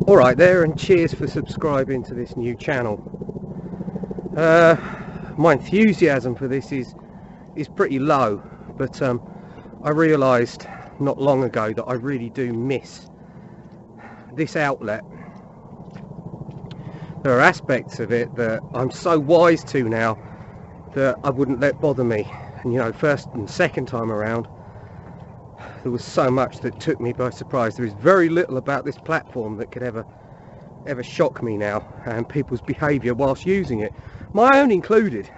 Alright there, and cheers for subscribing to this new channel. My enthusiasm for this is pretty low, but I realised not long ago that I really do miss this outlet. There are aspects of it that I'm so wise to now that I wouldn't let bother me. And you know, first and second time around, there was so much that took me by surprise. There is very little about this platform that could ever shock me now, and people's behaviour whilst using it, my own included.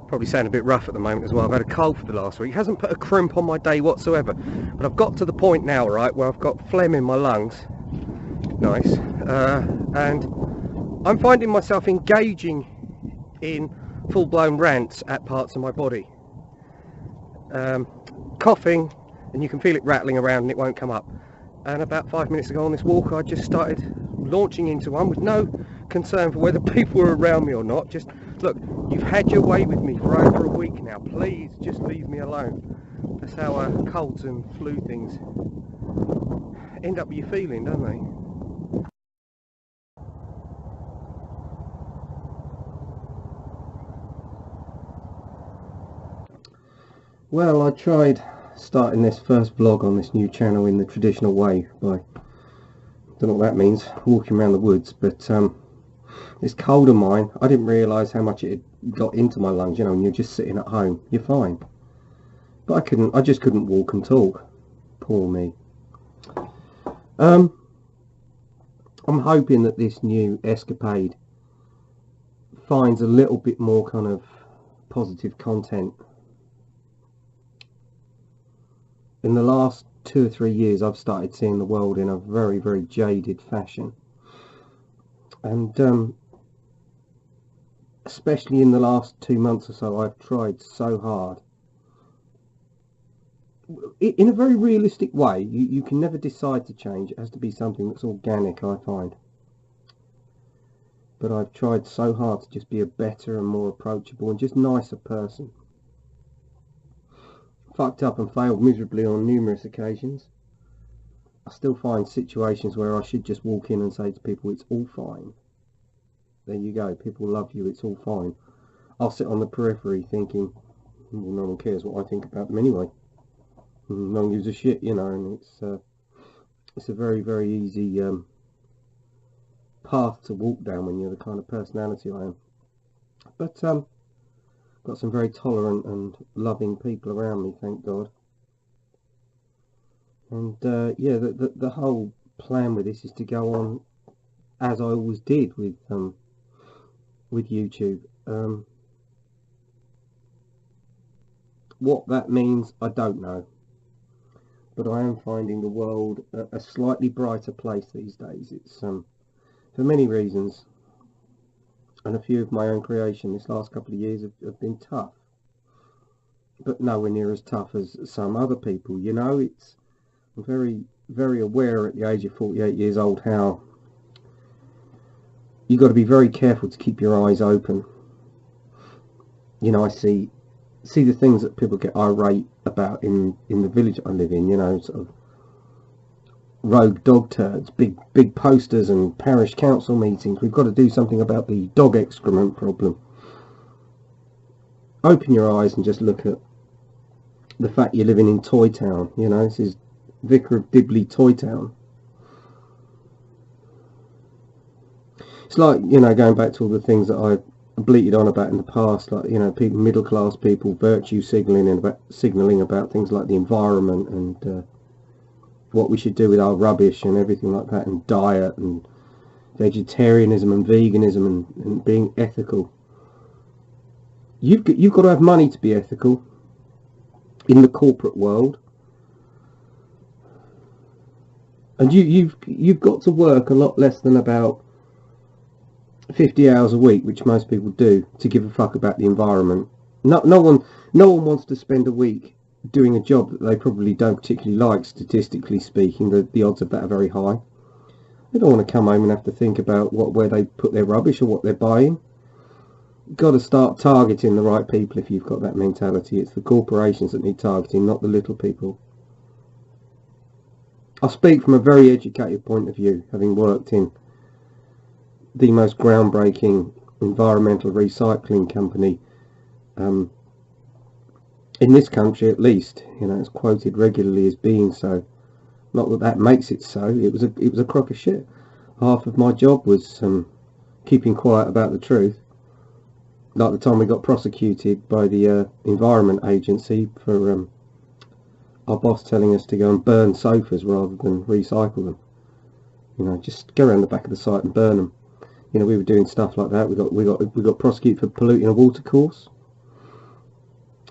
Probably sound a bit rough at the moment as well. I've had a cold for the last week. It hasn't put a crimp on my day whatsoever, but I've got to the point now, right, where I've got phlegm in my lungs. Nice. And I'm finding myself engaging in full-blown rants at parts of my body. Coughing, and you can feel it rattling around and it won't come up. And about 5 minutes ago on this walk, I just started launching into one with no concern for whether people were around me or not. Just, look, you've had your way with me for over a week now. Please just leave me alone. That's how colds and flu things end up with you feeling, don't they? Well, I tried starting this first vlog on this new channel in the traditional way by, don't know what that means, walking around the woods, but this cold of mine, I didn't realise how much it had got into my lungs. You know, when you're just sitting at home, you're fine, but I just couldn't walk and talk. Poor me. I'm hoping that this new escapade finds a little bit more kind of positive content. In the last 2 or 3 years, I've started seeing the world in a very, very jaded fashion. And especially in the last 2 months or so, I've tried so hard. In a very realistic way, you can never decide to change. It has to be something that's organic, I find. But I've tried so hard to just be a better and more approachable and just nicer person. Fucked up and failed miserably on numerous occasions. I still find situations where I should just walk in and say to people, it's all fine. There you go, people love you, it's all fine. I'll sit on the periphery thinking, well, no one cares what I think about them anyway. No one gives a shit, you know, and it's a very, very easy path to walk down when you're the kind of personality I am. But got some very tolerant and loving people around me, thank God. And yeah, the whole plan with this is to go on as I always did with YouTube. What that means, I don't know, but I am finding the world a slightly brighter place these days. It's for many reasons. And a few of my own creation this last couple of years have been tough, but nowhere near as tough as some other people. You know, I'm very, very aware at the age of 48 years old how you've got to be very careful to keep your eyes open. You know, I see the things that people get irate about in the village I live in. You know, sort of rogue dog turds, big posters and parish council meetings. We've got to do something about the dog excrement problem. Open your eyes and just look at the fact you're living in Toy Town. You know, this is Vicar of Dibley Toy Town. It's like, you know, going back to all the things that I've bleated on about in the past, like, you know, people, middle class people, virtue signalling about things like the environment and what we should do with our rubbish and everything like that, and diet and vegetarianism and veganism and being ethical. You've got to have money to be ethical in the corporate world, and you've got to work a lot less than about 50 hours a week, which most people do, to give a fuck about the environment. No one wants to spend a week doing a job that they probably don't particularly like. Statistically speaking, the odds of that are very high. They don't want to come home and have to think about where they put their rubbish or what they're buying. You've got to start targeting the right people if you've got that mentality. It's the corporations that need targeting, not the little people. I speak from a very educated point of view, having worked in the most groundbreaking environmental recycling company in this country, at least. You know, it's quoted regularly as being so. Not that that makes it so. It was a crock of shit. Half of my job was keeping quiet about the truth. Like the time we got prosecuted by the Environment Agency for our boss telling us to go and burn sofas rather than recycle them. You know, just go around the back of the site and burn them. You know, we were doing stuff like that. We got prosecuted for polluting a watercourse.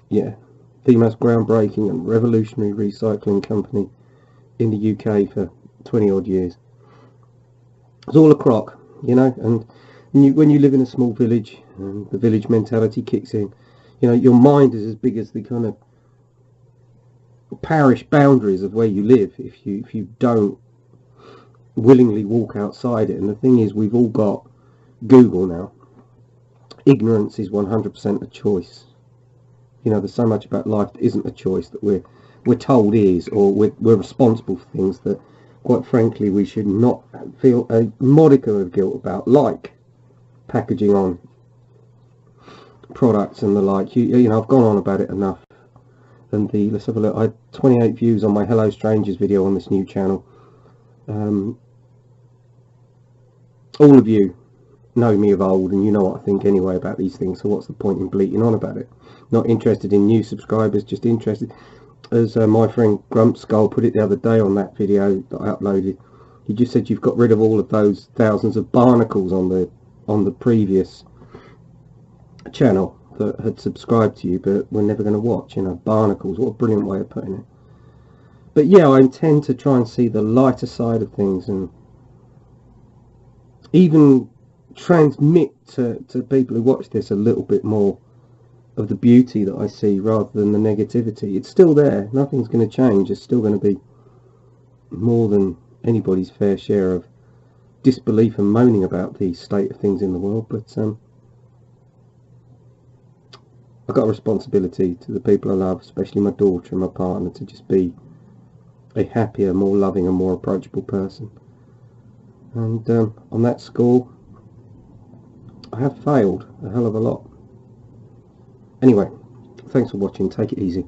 Yeah, the most groundbreaking and revolutionary recycling company in the UK for 20 odd years. It's all a crock, you know. And when you live in a small village, and the village mentality kicks in, you know, your mind is as big as the kind of parish boundaries of where you live if you don't willingly walk outside it. And the thing is, we've all got Google now. Ignorance is 100% a choice. You know, there's so much about life that isn't a choice that we're told is, or we're responsible for things that, quite frankly, we should not feel a modicum of guilt about, like packaging on products and the like. You know, I've gone on about it enough. And let's have a look. I had 28 views on my Hello Strangers video on this new channel. All of you know me of old, and you know what I think anyway about these things, so what's the point in bleating on about it? Not interested in new subscribers, just interested, as my friend Grump Skull put it the other day on that video that I uploaded. He just said you've got rid of all of those thousands of barnacles on the previous channel that had subscribed to you but we're never going to watch. You know, barnacles, what a brilliant way of putting it. But yeah, I intend to try and see the lighter side of things, and even transmit to people who watch this a little bit more of the beauty that I see rather than the negativity. It's still there, nothing's going to change. There's still going to be more than anybody's fair share of disbelief and moaning about the state of things in the world, but I've got a responsibility to the people I love, especially my daughter and my partner, to just be a happier, more loving and more approachable person. And on that score, I have failed a hell of a lot. Anyway, thanks for watching. Take it easy.